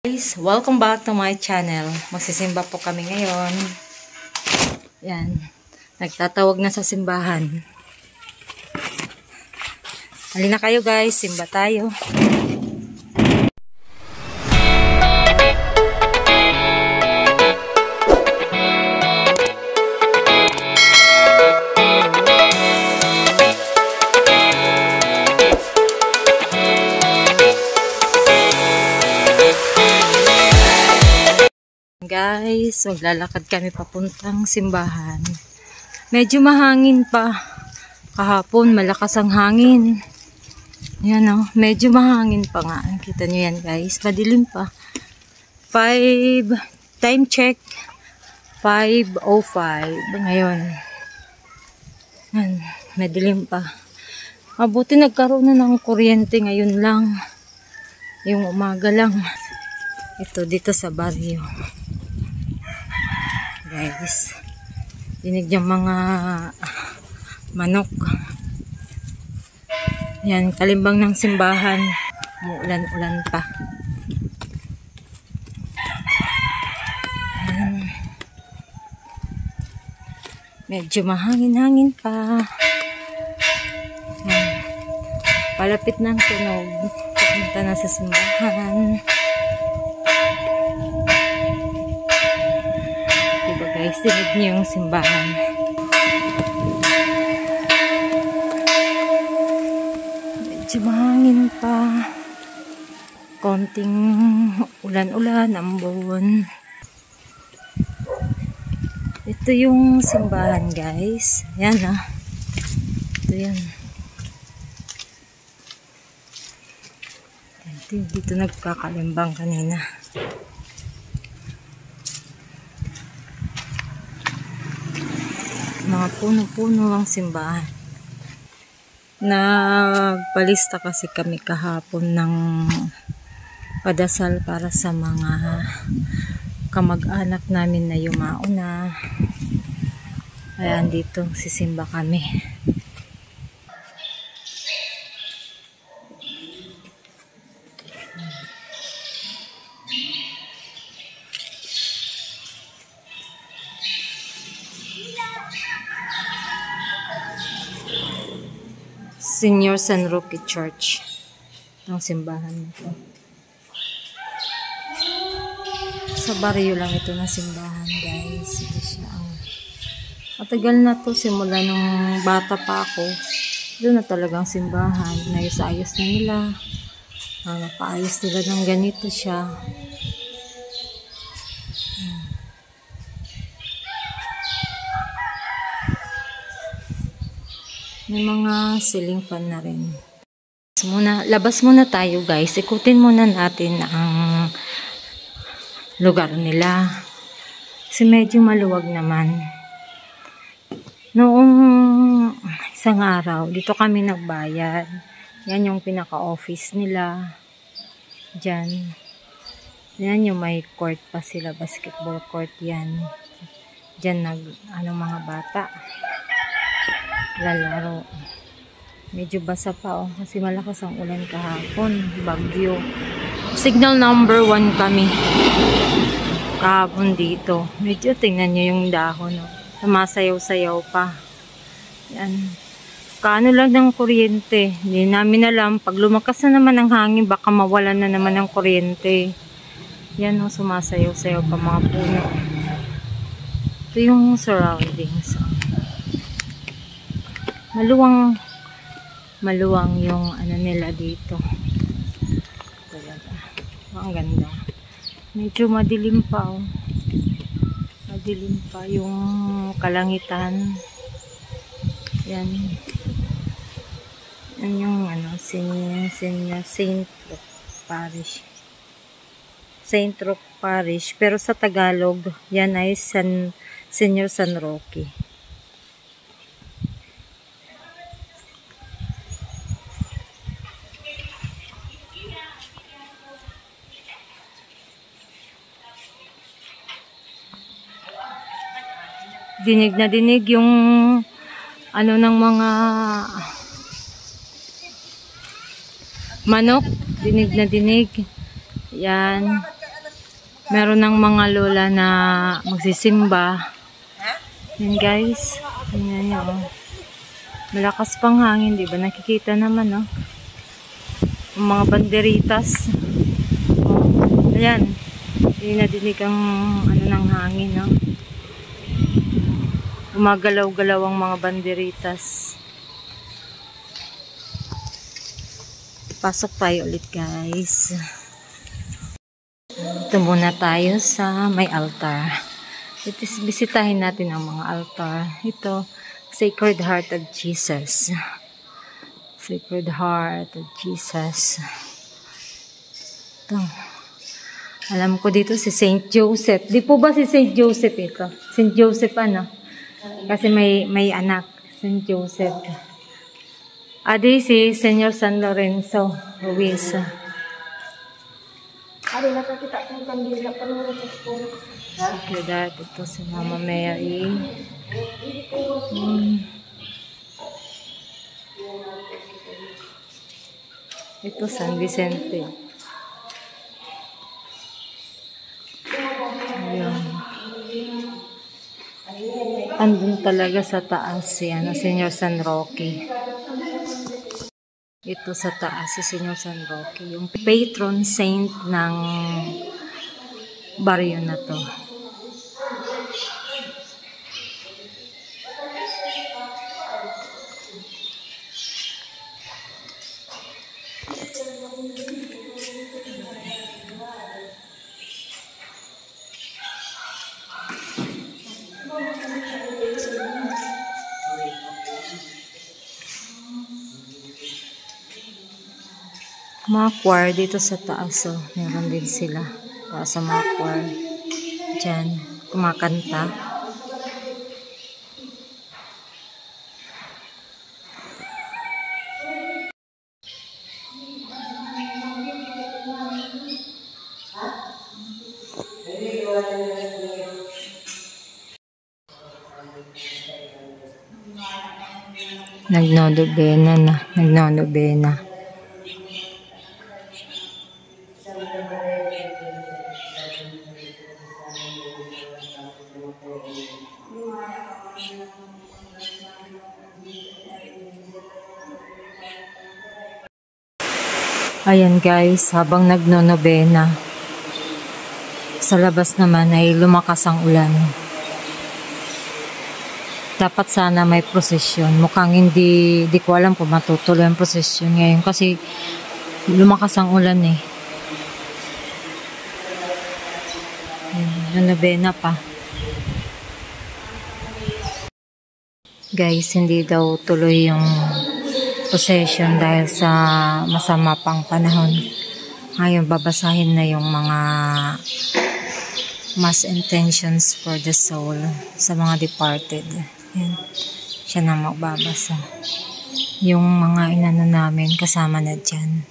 Guys, welcome back to my channel. Magsisimba po kami ngayon. Yan. Nagtatawag na sa simbahan. Halina kayo guys, simba tayo. Guys, maglalakad kami papuntang simbahan. Medyo mahangin pa. Kahapon, malakas ang hangin. Yan o, medyo mahangin pa nga. Kita nyo yan guys, madilim pa. Time check, 5:05 ngayon. Yan, madilim pa. Mabuti nagkaroon na ng kuryente ngayon lang. Yung umaga lang. Ito, dito sa baryo. Guys, dinig yung mga manok. Yan, kalimbang ng simbahan. Umuulan-ulan pa. Yan. Medyo mahangin-hangin pa. Yan. Palapit ng tunog. Papunta na sa simbahan. Guys, dinig niyo yung simbahan. Medyo mahangin pa. Konting ulan-ulan, ambon. Ito yung simbahan guys. Yan ah. Ito yan. Dito nagkakalimbang kanina. Mga puno-puno ang simbahan. Nagpalista kasi kami kahapon ng padasal para sa mga kamag-anak namin na yumao na. Ayan, dito sisimba kami. Senior San Roque Church. Ang simbahan nito. Sa baryo lang ito na simbahan, guys. Ito siya ang matagal na to, simula nung bata pa ako. Doon na talagang simbahan. Nayos-ayos na nila. Napaayos nila ng ganito siya. May mga ceiling fan na rin. Labas muna tayo guys. Ikutin muna natin ang lugar nila. Kasi medyo maluwag naman. Noong isang araw, dito kami nagbayad. Yan yung pinaka-office nila. Diyan. Yan yung may court pa sila. Basketball court yan. Diyan mga bata lalaro. Medyo basa pa kasi malakas ang ulan kahapon, bagyo. Signal number 1 kami kahapon dito. Medyo tingnan nyo yung dahon, sumasayaw-sayaw pa. Yan. Kaano lang ng kuryente, hindi namin alam. Pag lumakas na naman ang hangin, baka mawalan na naman ng kuryente. Yan, sumasayaw-sayaw pa mga puno. Ito yung surroundings. Maluwang yung ano nila dito. Talaga. Ang ganda. Medyo madilim pa Madilim pa yung kalangitan. Yan. Yan yung Saint Roque Parish. Pero sa Tagalog, yan ay Senior San Roque. Dinig na dinig yung ano ng mga manok. Dinig na dinig. Yan. Meron ng mga lola na magsisimba. Yan guys. Tingnan nyo. Oh. Malakas pang hangin, di ba? Nakikita naman, no? Yung mga banderitas. Oh. Ayan. Hindi nadinig ang ano ng hangin, no? Gumagalaw-galaw ang mga banderitas. Pasok tayo ulit, guys. Ito muna tayo sa may altar. Bisitahin natin ang mga altar. Ito, Sacred Heart of Jesus. Sacred Heart of Jesus. Ito. Alam ko dito si Saint Joseph. Di po ba si Saint Joseph ito? Saint Joseph ano? Kasi may anak. Saint Joseph. Adi si Senyor San Lorenzo Ruiz. Ari nakakita kong kandila panuro sa school. Okay, that ito si Mama Mary. Ito San Vicente. Ayan. Andun talaga sa taas si Senyor San Roque. Ito sa taas si Senyor San Roque, yung patron saint ng baryo na to. Mga choir dito sa taas, oh. Meron din sila. Taas sa mga choir. Diyan, kumakanta. Nagnonobena na. Nagnonobena. Ayan guys, habang nagnonobena, sa labas naman ay lumakas ang ulan. Dapat sana may prosesyon. Mukhang hindi ko alam kung matutuloy ang prosesyon ngayon kasi lumakas ang ulan eh. Ayan, nonobena pa. Guys, hindi daw tuloy yung possession dahil sa masama pang panahon. Ngayon, babasahin na yung mga mass intentions for the soul sa mga departed. Yan. Siya na magbabasa. Yung mga inano namin, kasama na dyan.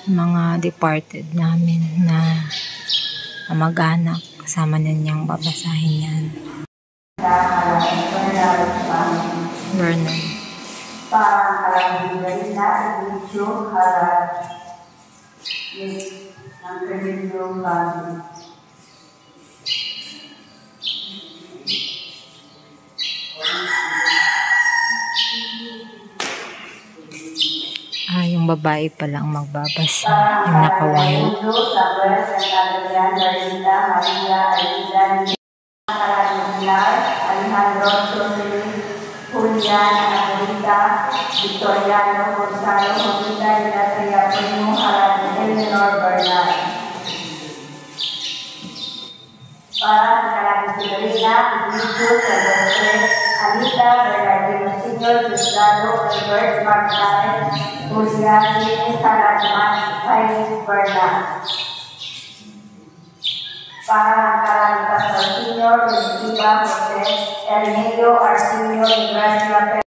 Mga departed namin na mag-anak, kasama na niyang babasahin yan. Vernon. Parang kalabigay na ibigyo harap ng kanilang bago. Yung babae pala ang magbabasa. Yung naka-white. Julian, Anabelita, Victoriano, Gonzalo, Jolita, Dinatria, Primo, Harad, Eleanor, Bernal. Para sa kalabing Fidelina, Ignacio, Salvador, Anita, Bernardino Sr., Gustavo, Albert, Martínez, Julian, Ines, Harad, Max, Bernal. Para ang kalabing Pastor Sr., Benitiba, Jose, Elmedio, Arsenio, Gracia,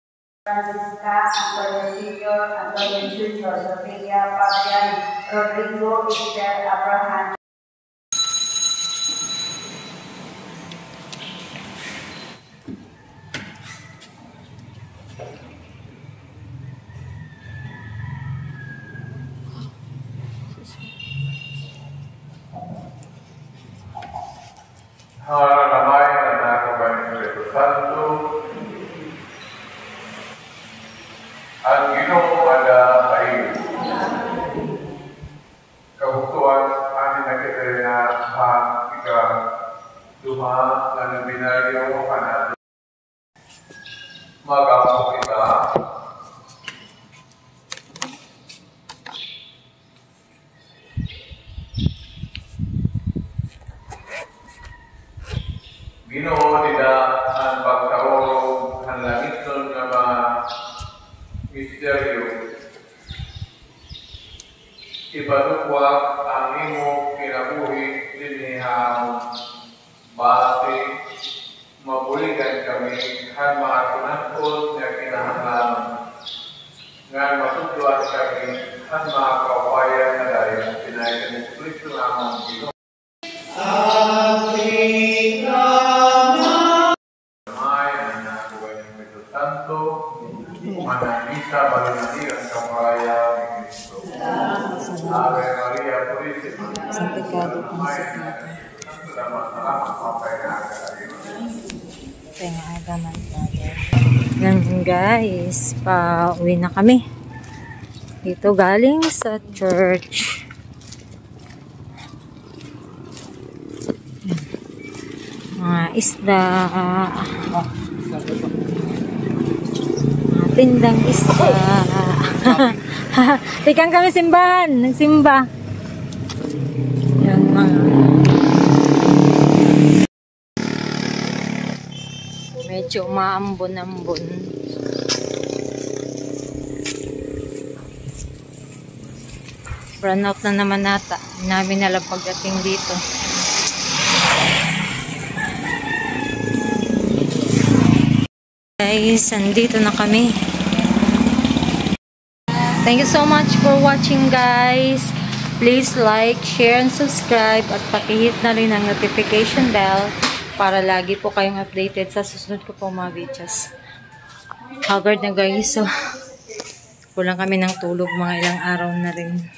Francisca, Antonio Sr., Antonio Jr., Sofia, Fabian, Rodrigo, Esther, Abraham. Haramay na nakabay ng Espiritu Santo. Ang Ginoo ada kayo. Kabutuan amin na kita na ika duha na binaryo ka na magapo kita. Ginoo nila ang pagkaulog ang langit nun nga mga misteryo. Ipadukwag ang imo kinabuhi dinihang bati mabuligan kami han mga tunatod nga kinahanglan nga matudluan kami han mga kawayan na dahil pinayagan ng Kristo na among Ginoo. Santo, mananisa balunaniran kamaya ni Cristo. Ave Maria Purísima. Sa pecado principito. Salamat Tenga agaman Father. Yan guys, pauwi na kami. Dito galing sa church. Mga isda. Tindang isda. Tikang kami simbahan. Nagsimba. Yan mga. Medyo maambon-ambon. Run out na naman nata. Namin na lang pagdating dito. Guys, andito na kami. Thank you so much for watching guys. Please like, share, and subscribe at pakihit na rin ang notification bell para lagi po kayong updated sa susunod ko po mga videos. Haggard na guys, so kulang kami ng tulog, mga ilang araw na rin.